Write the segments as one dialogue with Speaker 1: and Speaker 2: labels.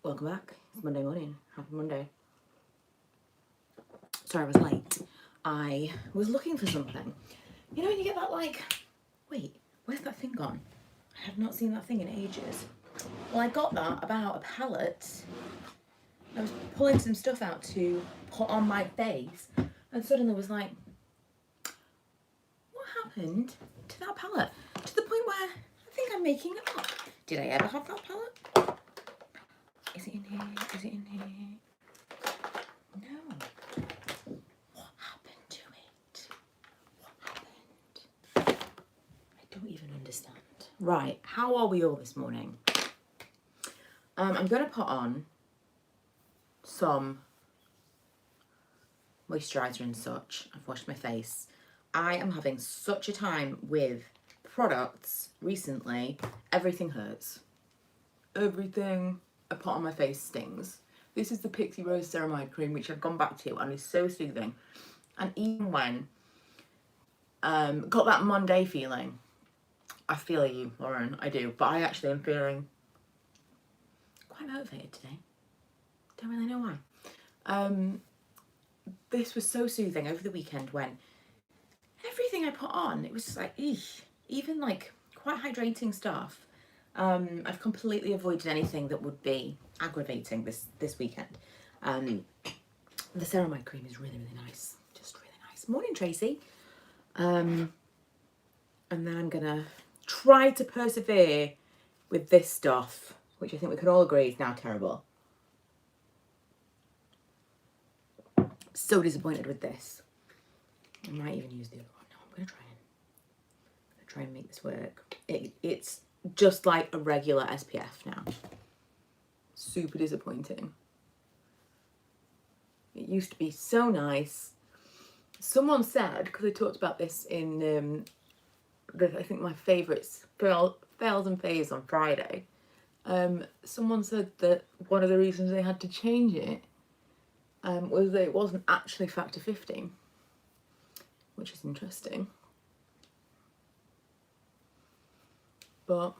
Speaker 1: Welcome back. It's Monday morning. Happy Monday. Sorry I was late. I was looking for something. You know when you get that like, wait, where's that thing gone? I have not seen that thing in ages. Well, I got that about a palette. I was pulling some stuff out to put on my face and suddenly was like, what happened to that palette? To the point where I think I'm making it up. Did I ever have that palette? Is it in here? Is it in here? No. What happened to it? What happened? I don't even understand. Right, how are we all this morning? I'm going to put on some moisturiser and such. I've washed my face. I am having such a time with products recently. Everything hurts. Everything I put on my face stings. This is the Pixie Rose Ceramide Cream, which I've gone back to and is so soothing. And even when got that Monday feeling, I feel you, Lauren, I do. But I actually am feeling quite motivated today. Don't really know why. This was so soothing over the weekend when everything I put on, it was just like, eesh. Even like quite hydrating stuff. I've completely avoided anything that would be aggravating this weekend. The ceramide cream is really, really nice. Just really nice. Morning, Tracy. And then I'm gonna try to persevere with this stuff, which I think we can all agree is now terrible. So disappointed with this. I might even use the other one. No, I'm gonna try and make this work. It's just like a regular SPF now. Super disappointing. It used to be so nice. Someone said, because I talked about this in I think my favourites, fails and faves on Friday. Someone said that one of the reasons they had to change it was that it wasn't actually factor 50, which is interesting. But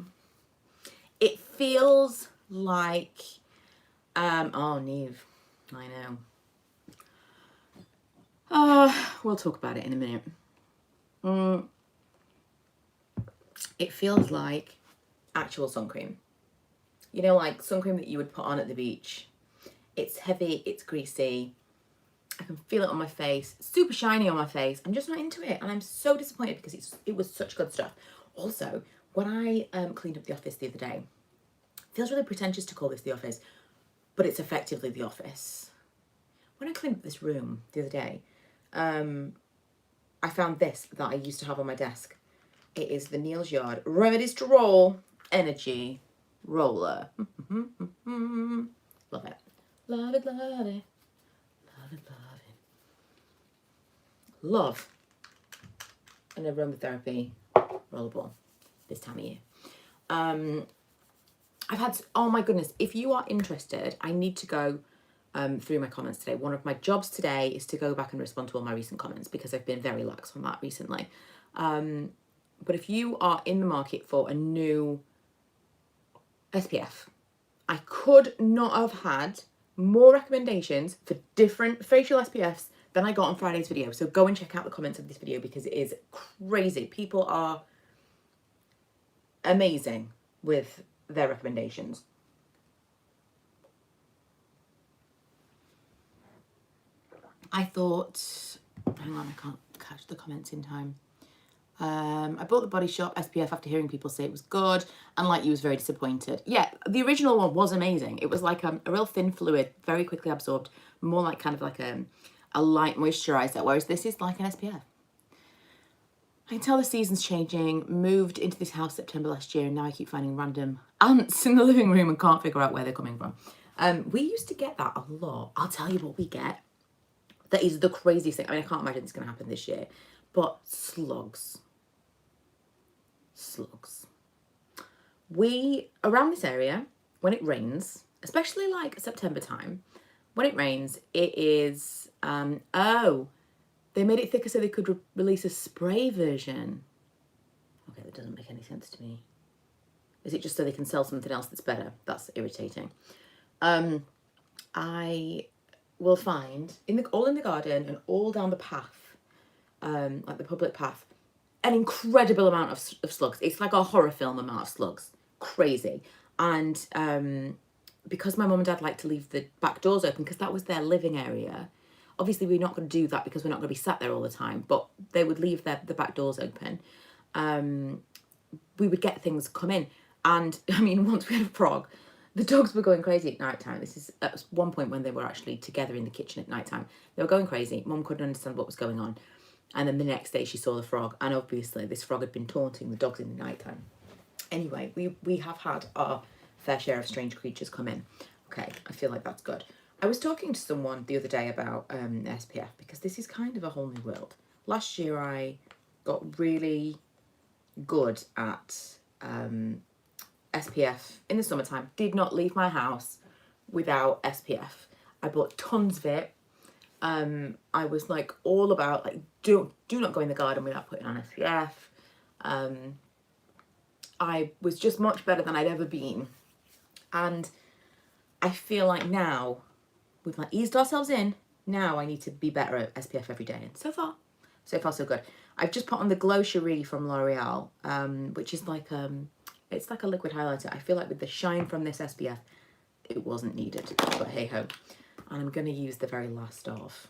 Speaker 1: it feels like, oh, Neve, I know. We'll talk about it in a minute. It feels like actual sun cream. You know, like sun cream that you would put on at the beach. It's heavy, it's greasy. I can feel it on my face, super shiny on my face. I'm just not into it, and I'm so disappointed because it was such good stuff. Also, when I cleaned up the office the other day, it feels really pretentious to call this the office, but it's effectively the office. When I cleaned up this room the other day, I found this that I used to have on my desk. It is the Neal's Yard Remedies to Roll Energy Roller. Love it. Love it, love it. Love it, love it. Love an aromatherapy rollerball this time of year. I've had, oh my goodness, if you are interested, I need to go through my comments today. One of my jobs today is to go back and respond to all my recent comments because I've been very lax on that recently. But if you are in the market for a new SPF, I could not have had more recommendations for different facial SPFs than I got on Friday's video. So go and check out the comments of this video because it is crazy. People are amazing with their recommendations. I thought, hang on, I can't catch the comments in time. I bought the Body Shop SPF after hearing people say it was good, and like you was very disappointed. Yeah, the original one was amazing. It was like a real thin fluid, very quickly absorbed, more like kind of like a light moisturizer, whereas this is like an SPF. I can tell the season's changing. Moved into this house September last year, and now I keep finding random ants in the living room and can't figure out where they're coming from. We used to get that a lot. I'll tell you what we get. That is the craziest thing. I mean, I can't imagine it's going to happen this year, but slugs. Slugs. We, around this area, when it rains, especially like September time, when it rains, it is, oh, they made it thicker so they could release a spray version. Okay, that doesn't make any sense to me. Is it just so they can sell something else that's better? That's irritating. I will find all in the garden and all down the path, like the public path, an incredible amount of slugs. It's like a horror film amount of slugs. Crazy. And because my mum and dad like to leave the back doors open because that was their living area. Obviously, we're not going to do that because we're not going to be sat there all the time, but they would leave the back doors open. We would get things come in. And, I mean, once we had a frog, the dogs were going crazy at night time. This is at one point when they were actually together in the kitchen at night time. They were going crazy. Mum couldn't understand what was going on. And then the next day she saw the frog. And obviously, this frog had been taunting the dogs in the night time. Anyway, we have had our fair share of strange creatures come in. Okay, I feel like that's good. I was talking to someone the other day about SPF because this is kind of a whole new world. Last year I got really good at SPF in the summertime. Did not leave my house without SPF. I bought tons of it. I was like all about like do not go in the garden without putting on SPF. I was just much better than I'd ever been. And I feel like now, we've like eased ourselves in, now I need to be better at SPF every day. And so far so good. I've just put on the Glow Cherie from L'Oreal, which is like, it's like a liquid highlighter. I feel like with the shine from this SPF, it wasn't needed, but hey ho. And I'm going to use the very last of.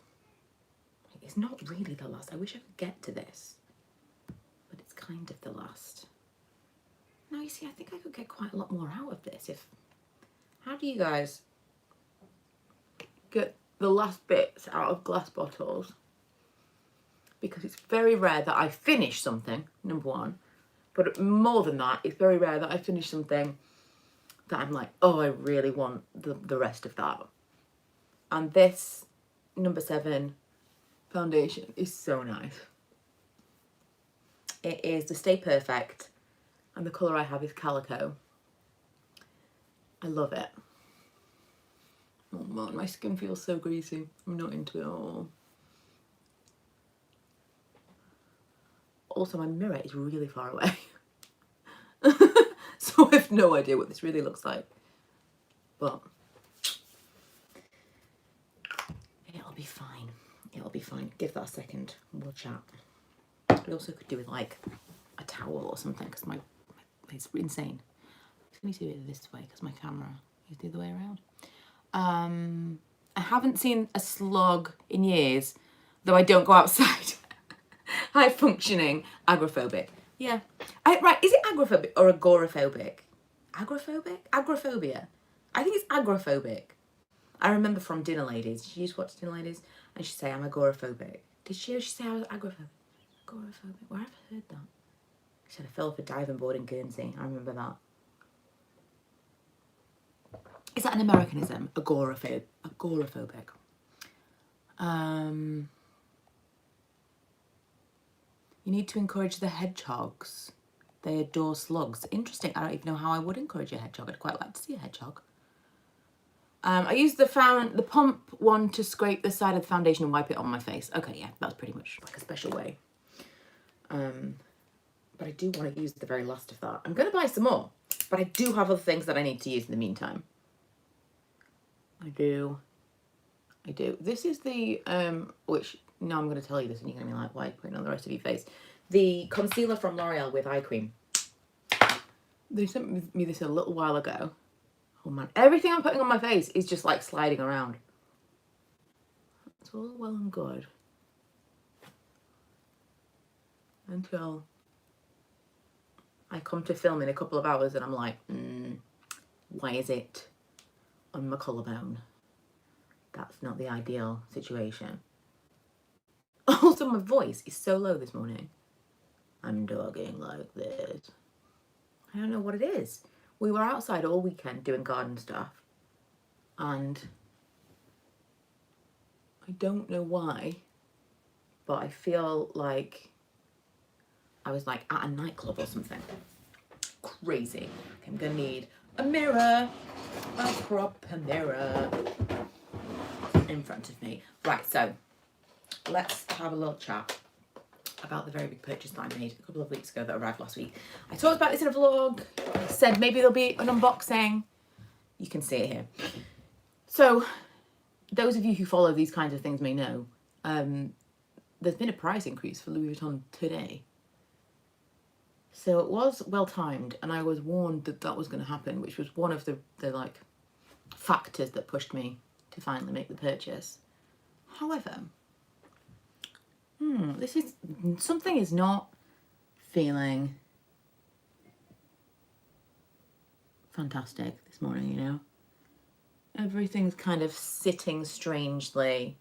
Speaker 1: It's not really the last. I wish I could get to this, but it's kind of the last. Now, you see, I think I could get quite a lot more out of this if... How do you guys get the last bits out of glass bottles? Because it's very rare that I finish something, number one. But more than that, it's very rare that I finish something that I'm like, oh, I really want the rest of that. And this number 7 foundation is so nice. It is the Stay Perfect. And the colour I have is Calico. I love it. Oh man, my skin feels so greasy. I'm not into it at all. Also, my mirror is really far away. So I have no idea what this really looks like. But it'll be fine. It'll be fine. Give that a second. We'll chat. I also could do with like a towel or something because it's insane. Let me do it this way because my camera is the other way around. I haven't seen a slug in years, though I don't go outside. High functioning, agoraphobic. Yeah. Right, is it agoraphobic or agoraphobic? Agoraphobic? Agoraphobia. I think it's agoraphobic. I remember from Dinner Ladies. She used to watch Dinner Ladies and she'd say, I'm agoraphobic. Did she say I was agoraphobic? Agoraphobic. Where have I heard that? She said I fell off a diving board in Guernsey. I remember that. Is that an Americanism? Agoraphobic. You need to encourage the hedgehogs. They adore slugs. Interesting. I don't even know how I would encourage a hedgehog. I'd quite like to see a hedgehog. I use the pump one to scrape the side of the foundation and wipe it on my face. Okay, yeah, that's pretty much like a special way. But I do want to use the very last of that. I'm going to buy some more, but I do have other things that I need to use in the meantime. I do. This is the, which, now I'm going to tell you this and you're going to be like, why are you putting on the rest of your face? The concealer from L'Oreal with eye cream. They sent me this a little while ago. Oh man, everything I'm putting on my face is just like sliding around. It's all well and good. Until I come to film in a couple of hours and I'm like, why is it on my collarbone? That's not the ideal situation. Also, my voice is so low this morning. I'm talking like this. I don't know what it is. We were outside all weekend doing garden stuff. And I don't know why, but I feel like I was like at a nightclub or something. Crazy. Okay, I'm gonna need a mirror, a proper mirror in front of me. Right, so let's have a little chat about the very big purchase that I made a couple of weeks ago that arrived last week. I talked about this in a vlog. I said maybe there'll be an unboxing. You can see it here. So those of you who follow these kinds of things may know, there's been a price increase for Louis Vuitton today. So it was well timed, and I was warned that that was going to happen, which was one of the like factors that pushed me to finally make the purchase. However, something is not feeling fantastic this morning, you know. Everything's kind of sitting strangely,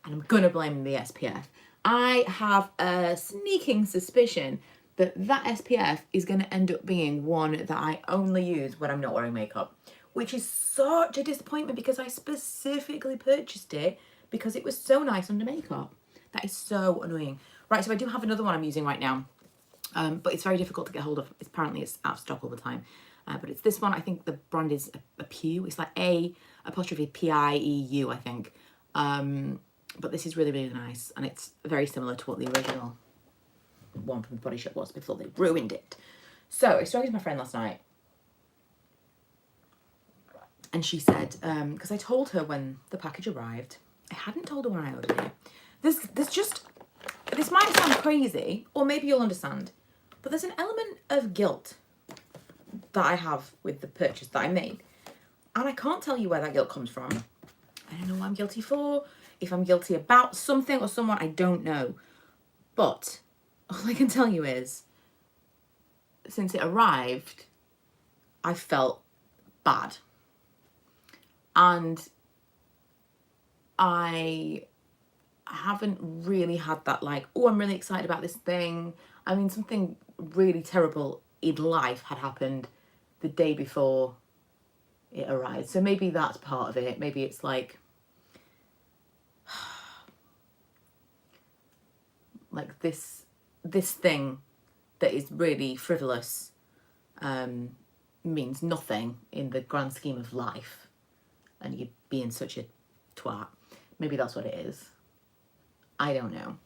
Speaker 1: and I'm gonna blame the SPF. I have a sneaking suspicion that that SPF is going to end up being one that I only use when I'm not wearing makeup, which is such a disappointment because I specifically purchased it because it was so nice under makeup. That is so annoying. Right, so I do have another one I'm using right now, but it's very difficult to get hold of. Apparently it's out of stock all the time. But it's this one. I think the brand is a Pew. It's like A''Pieu, I think. But this is really, really nice, and it's very similar to what the original one from the Body Shop was before they ruined it. So I spoke to my friend last night, and she said, because I told her when the package arrived, I hadn't told her when I ordered it. This might sound crazy, or maybe you'll understand, but there's an element of guilt that I have with the purchase that I made, and I can't tell you where that guilt comes from. I don't know what I'm guilty for. If I'm guilty about something or someone, I don't know. But all I can tell you is, since it arrived, I felt bad. And I haven't really had that like, oh, I'm really excited about this thing. I mean, something really terrible in life had happened the day before it arrived. So maybe that's part of it. Maybe it's like, this thing that is really frivolous means nothing in the grand scheme of life, and you'd be in such a twat. Maybe that's what it is. I don't know.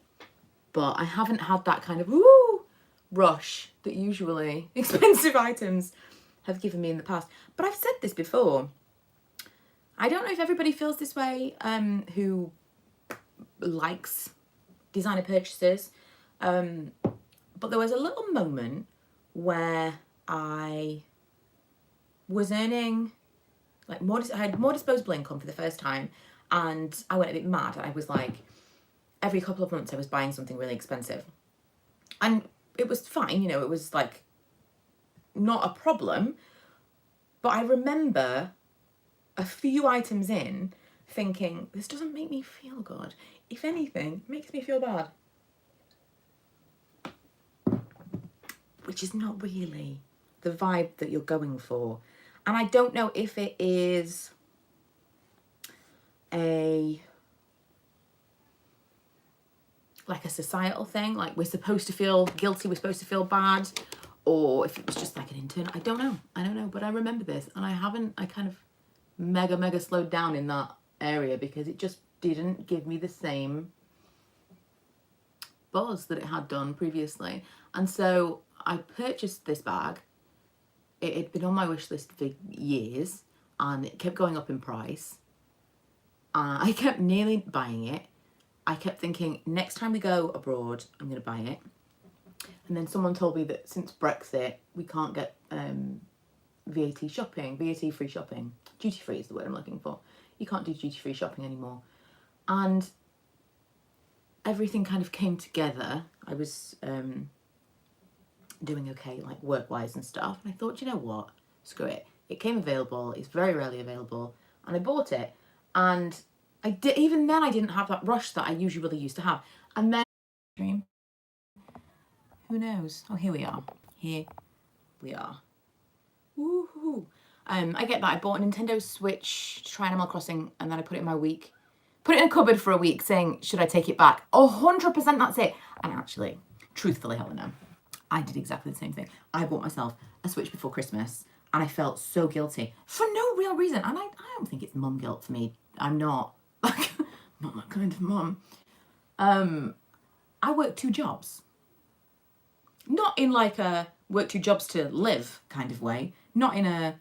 Speaker 1: But I haven't had that kind of rush that usually expensive items have given me in the past. But I've said this before. I don't know if everybody feels this way who likes designer purchases. But there was a little moment where I was earning like I had more disposable income for the first time, and I went a bit mad. I was like, every couple of months I was buying something really expensive, and it was fine, you know, it was like not a problem. But I remember a few items in thinking, this doesn't make me feel good. If anything, it makes me feel bad. Which is not really the vibe that you're going for. And I don't know if it is a societal thing, like we're supposed to feel guilty, we're supposed to feel bad, or if it was just like an internal, I don't know, but I remember this, and I kind of mega slowed down in that area because it just didn't give me the same buzz that it had done previously. And so I purchased this bag. It had been on my wish list for years, and it kept going up in price. I kept nearly buying it. I kept thinking, next time we go abroad, I'm going to buy it. And then someone told me that since Brexit, we can't get VAT shopping, VAT-free shopping. Duty-free is the word I'm looking for. You can't do duty-free shopping anymore. And everything kind of came together. I was doing okay, like work-wise and stuff. And I thought, you know what? Screw it. It came available. It's very rarely available. And I bought it. And even then I didn't have that rush that I usually used to have. And then, who knows? Oh, here we are. Woohoo! I get that. I bought a Nintendo Switch to try Animal Crossing, and then I put it in put it in a cupboard for a week, saying, should I take it back? 100% that's it. And actually, truthfully, Helena, I did exactly the same thing. I bought myself a Switch before Christmas, and I felt so guilty for no real reason. And I don't think it's mum guilt for me. I'm not not that kind of mum. I work 2 jobs. Not in like a work 2 jobs to live kind of way. Not in a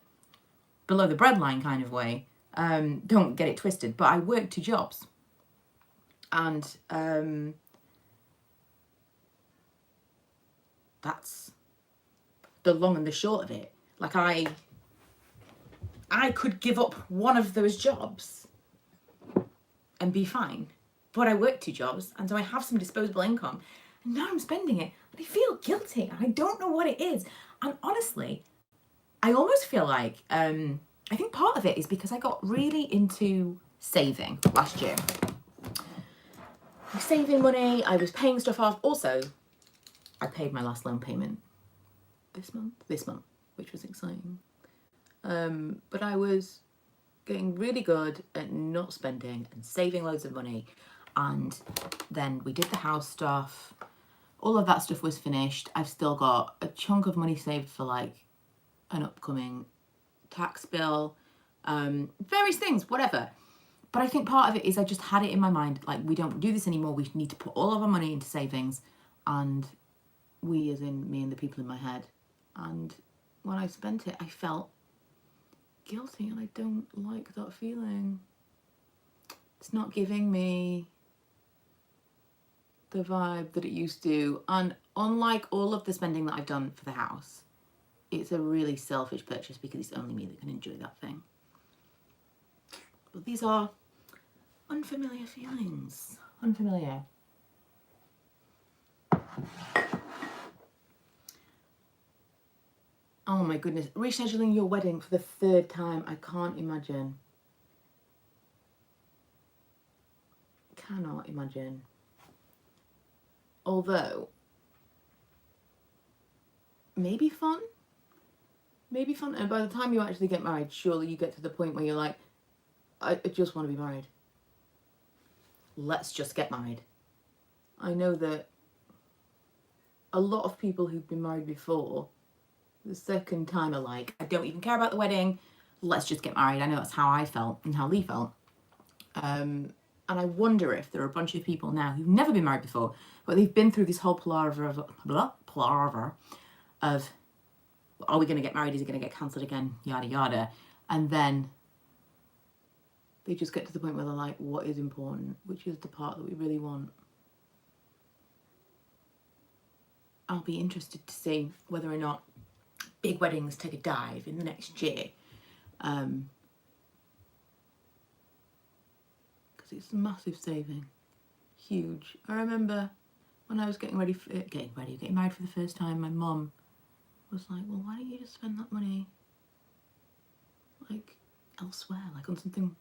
Speaker 1: below the breadline kind of way. Don't get it twisted, but I worked 2 jobs. And that's the long and the short of it. Like I could give up one of those jobs and be fine. But I work 2 jobs, and so I have some disposable income. And now I'm spending it, and I feel guilty, and I don't know what it is. And honestly, I almost feel like, I think part of it is because I got really into saving last year. I was saving money, I was paying stuff off. Also, I paid my last loan payment this month, which was exciting. But I was getting really good at not spending and saving loads of money. And then we did the house stuff. All of that stuff was finished. I've still got a chunk of money saved for like an upcoming tax bill, various things, whatever. But I think part of it is I just had it in my mind, like, we don't do this anymore. We need to put all of our money into savings. And we, as in me and the people in my head. And when I spent it, I felt guilty, and I don't like that feeling. It's not giving me the vibe that it used to. And unlike all of the spending that I've done for the house, it's a really selfish purchase because it's only me that can enjoy that thing. But these are unfamiliar feelings. Unfamiliar. Oh my goodness. Rescheduling your wedding for the 3rd time. I can't imagine. Cannot imagine. Although, maybe fun. Maybe fun. And by the time you actually get married, surely you get to the point where you're like, I just want to be married. Let's just get married. I know that a lot of people who've been married before, the second time are like, I don't even care about the wedding. Let's just get married. I know that's how I felt and how Lee felt. And I wonder if there are a bunch of people now who've never been married before, but they've been through this whole palaver of, are we going to get married? Is it going to get cancelled again? Yada, yada. And then they just get to the point where they're like, what is important? Which is the part that we really want? I'll be interested to see whether or not big weddings take a dive in the next year. Because it's massive saving. Huge. I remember when I was getting married for the first time, my mum was like, well, why don't you just spend that money like elsewhere, like on something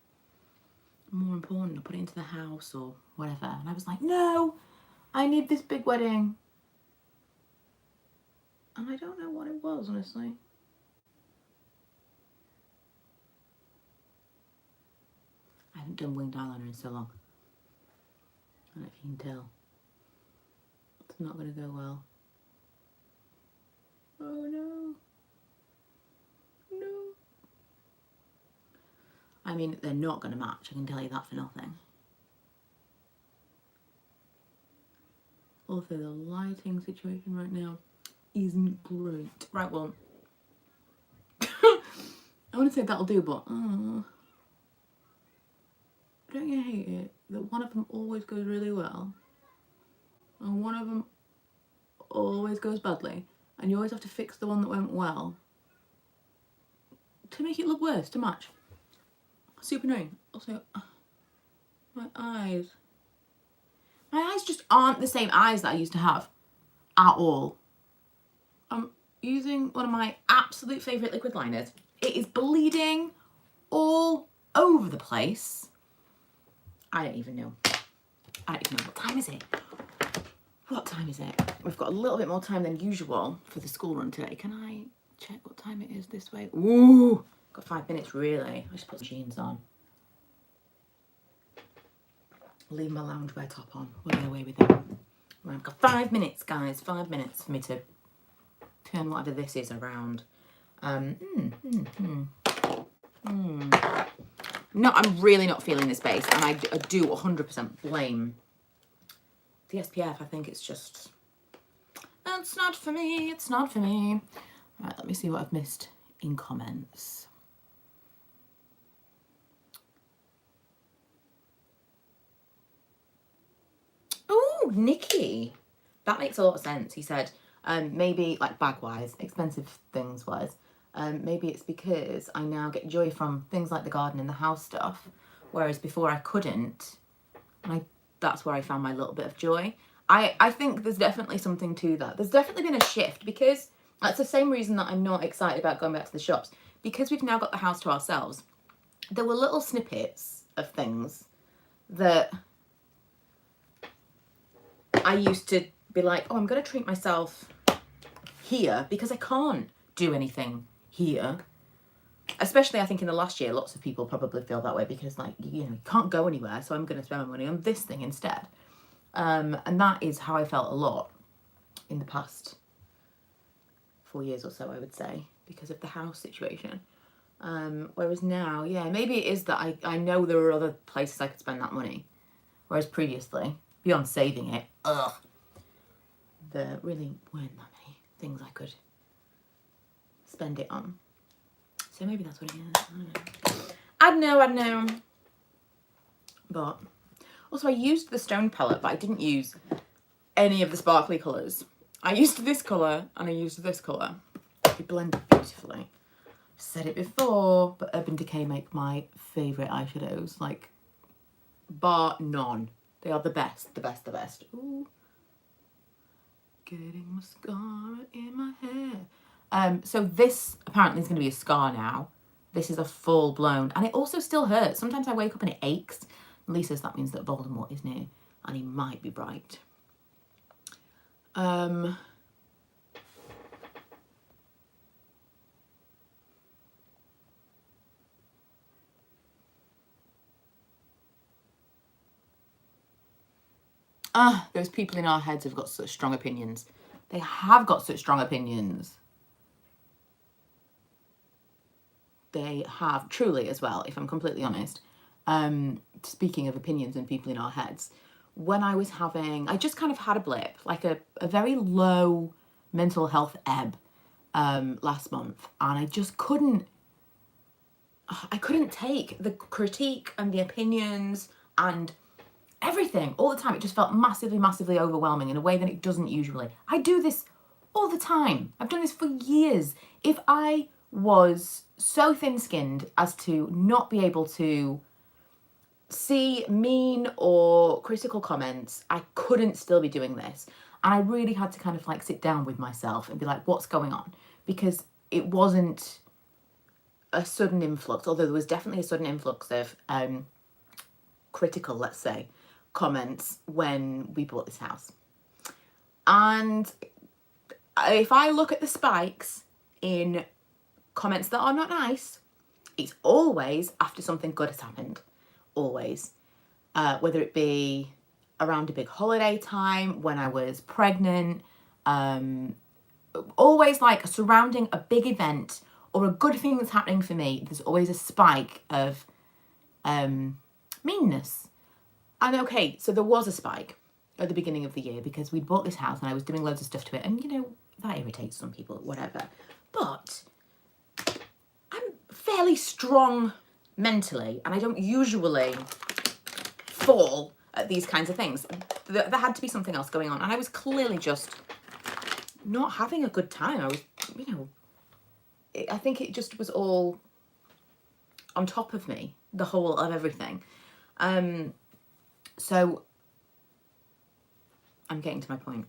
Speaker 1: more important, or put it into the house or whatever. And I was like, no, I need this big wedding. And I don't know what it was, honestly. I haven't done winged eyeliner in so long. I don't know if you can tell. It's not going to go well. Oh no. No. I mean, they're not going to match, I can tell you that for nothing. Also, the lighting situation right now isn't great. Right, well, I want to say that'll do, but don't you hate it that one of them always goes really well and one of them always goes badly, and you always have to fix the one that went well to make it look worse, to match? Super annoying. Also, my eyes just aren't the same eyes that I used to have at all. I'm using one of my absolute favourite liquid liners. It is bleeding all over the place. I don't even know. What time is it? What time is it? We've got a little bit more time than usual for the school run today. Can I check what time it is this way? Ooh, got 5 minutes really. I just put some jeans on. Leave my loungewear top on. We'll get away with it. Right, I've got 5 minutes, guys. 5 minutes for me to turn whatever this is around. No, I'm really not feeling this base, and I do 100% blame the SPF. I think it's just, it's not for me. It's not for me. Right, let me see what I've missed in comments. Nikki. That makes a lot of sense. He said, maybe like bag-wise, expensive things-wise, maybe it's because I now get joy from things like the garden and the house stuff, whereas before I couldn't. And that's where I found my little bit of joy. I think there's definitely something to that. There's definitely been a shift, because that's the same reason that I'm not excited about going back to the shops. Because we've now got the house to ourselves, there were little snippets of things that I used to be like, oh, I'm going to treat myself here because I can't do anything here. Especially, I think in the last year, lots of people probably feel that way because, like, you know, you can't go anywhere, so I'm going to spend my money on this thing instead. And that is how I felt a lot in the past 4 years or so, I would say, because of the house situation. Whereas now, yeah, maybe it is that I know there are other places I could spend that money. Whereas previously, beyond saving it, there really weren't that many things I could spend it on. So maybe that's what it is. I don't know. But also I used the stone palette, but I didn't use any of the sparkly colours. I used this colour and I used this colour. They blend beautifully. I've said it before, but Urban Decay make my favourite eyeshadows. Like, bar none. They are the best, the best, the best. Ooh. Getting mascara in my hair. So this apparently is going to be a scar now. This is a full blown, and it also still hurts. Sometimes I wake up and it aches. Lee says that means that Voldemort is near, and he might be bright. Those people in our heads have got such strong opinions. They have got such strong opinions. They have, truly as well, if I'm completely honest. Speaking of opinions and people in our heads, when I was having, I just kind of had a blip, like a very low mental health ebb last month, and I just couldn't take the critique and the opinions and everything all the time. It just felt massively, massively overwhelming in a way that it doesn't usually. I do this all the time. I've done this for years. If I was so thin-skinned as to not be able to see mean or critical comments, I couldn't still be doing this. And I really had to kind of like sit down with myself and be like, what's going on? Because it wasn't a sudden influx, although there was definitely a sudden influx of critical, let's say, comments when we bought this house. And if I look at the spikes in comments that are not nice, it's always after something good has happened. Always. Whether it be around a big holiday time, when I was pregnant, always like surrounding a big event or a good thing that's happening for me, there's always a spike of meanness. And okay, so there was a spike at the beginning of the year because we'd bought this house and I was doing loads of stuff to it, and you know, that irritates some people, whatever. But I'm fairly strong mentally, and I don't usually fall at these kinds of things. There had to be something else going on, and I was clearly just not having a good time. I was, you know, I think it just was all on top of me, the whole of everything. So I'm getting to my point.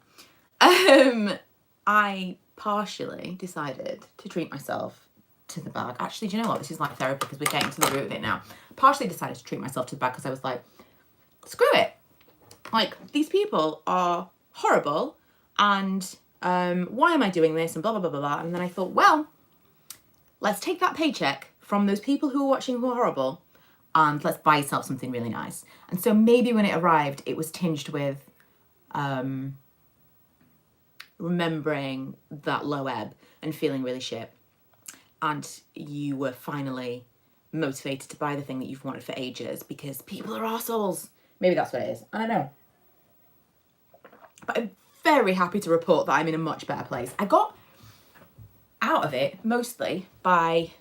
Speaker 1: I partially decided to treat myself to the bag. Actually, do you know what? This is like therapy because we're getting to the root of it now. Partially decided to treat myself to the bag because I was like, screw it. Like, these people are horrible, and why am I doing this, and blah, blah, blah, blah, blah. And then I thought, well, let's take that paycheck from those people who are watching who are horrible, and let's buy yourself something really nice. And so maybe when it arrived, it was tinged with remembering that low ebb and feeling really shit. And you were finally motivated to buy the thing that you've wanted for ages because people are arseholes. Maybe that's what it is. I don't know. But I'm very happy to report that I'm in a much better place. I got out of it mostly by,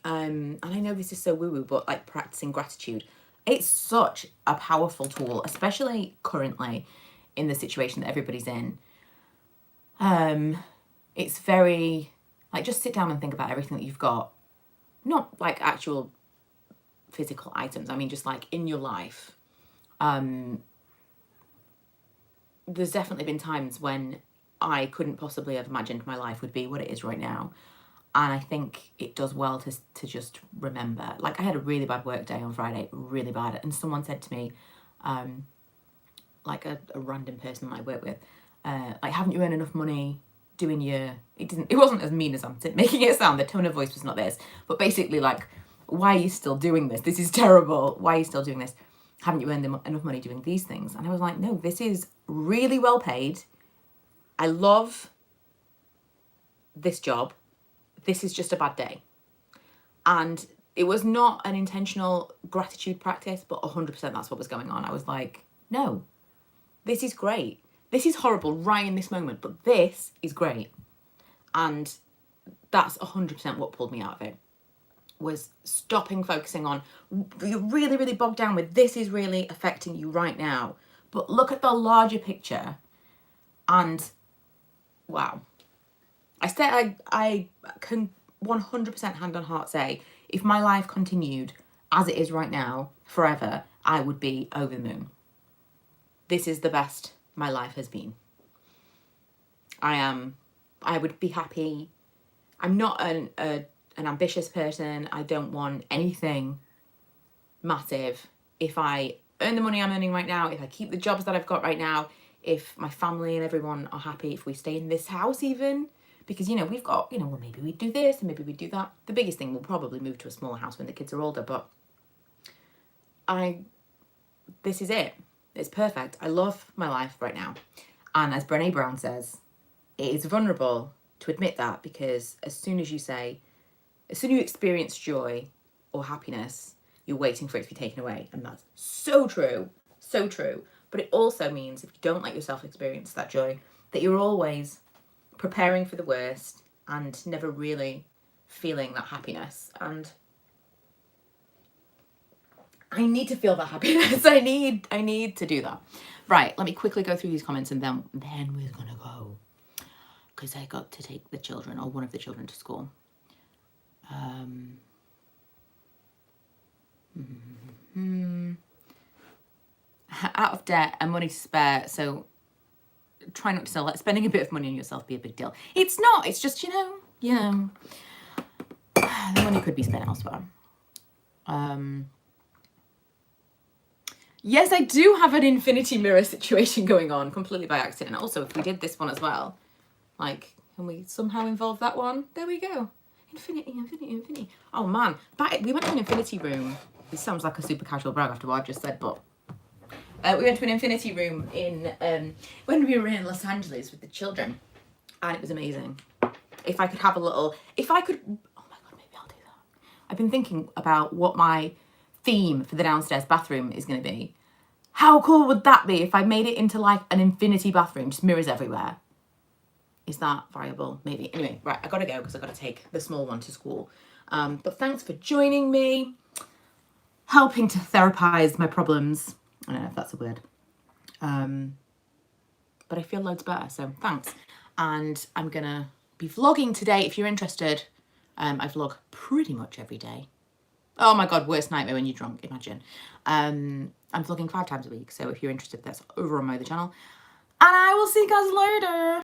Speaker 1: and I know this is so woo-woo, but like practicing gratitude. It's such a powerful tool, especially currently in the situation that everybody's in. It's very, like, just sit down and think about everything that you've got. Not like actual physical items, I mean just like in your life. There's definitely been times when I couldn't possibly have imagined my life would be what it is right now. And I think it does well to just remember. Like, I had a really bad work day on Friday, really bad. And someone said to me, like a random person I work with, like, haven't you earned enough money doing your... It wasn't as mean as I'm making it sound. The tone of voice was not this. But basically, like, why are you still doing this? This is terrible. Why are you still doing this? Haven't you earned enough money doing these things? And I was like, no, this is really well paid. I love this job. This is just a bad day. And it was not an intentional gratitude practice, but 100% that's what was going on. I was like, no, this is great. This is horrible right in this moment, but this is great. And that's 100% what pulled me out of it, was stopping focusing on, you're really, really bogged down with this is really affecting you right now. But look at the larger picture and wow. I can 100% hand on heart say, if my life continued as it is right now, forever, I would be over the moon. This is the best my life has been. I would be happy. I'm not an ambitious person. I don't want anything massive. If I earn the money I'm earning right now, if I keep the jobs that I've got right now, if my family and everyone are happy, if we stay in this house even, because, you know, we've got, you know, well, maybe we'd do this and maybe we'd do that. The biggest thing, we'll probably move to a smaller house when the kids are older, but this is it. It's perfect. I love my life right now. And as Brené Brown says, it is vulnerable to admit that, because as soon as you experience joy or happiness, you're waiting for it to be taken away. And that's so true, so true. But it also means, if you don't let yourself experience that joy, that you're always preparing for the worst and never really feeling that happiness. And I need to feel that happiness. I need to do that. Right, let me quickly go through these comments and then we're gonna go, because I got to take the children, or one of the children, to school. Out of debt and money to spare, so try not to sell. Let spending a bit of money on yourself be a big deal. It's not. It's just, you know, the money could be spent elsewhere. Yes, I do have an infinity mirror situation going on, completely by accident. Also, if we did this one as well, like, can we somehow involve that one? There we go. Infinity, infinity, infinity. Oh man, we went to an infinity room. This sounds like a super casual brag after what I've just said, but we went to an infinity room in when we were in Los Angeles with the children, and it was amazing. If I could have a little, oh my god, maybe I'll do that. I've been thinking about what my theme for the downstairs bathroom is going to be. How cool would that be if I made it into like an infinity bathroom, just mirrors everywhere? Is that viable? Maybe. Anyway, right, I gotta go because I gotta take the small one to school. But thanks for joining me, helping to therapize my problems. I don't know if that's a word. But I feel loads better, so thanks. And I'm gonna be vlogging today if you're interested. I vlog pretty much every day. Oh my god, worst nightmare when you're drunk, imagine. I'm vlogging 5 times a week, so if you're interested, that's over on my other channel. And I will see you guys later.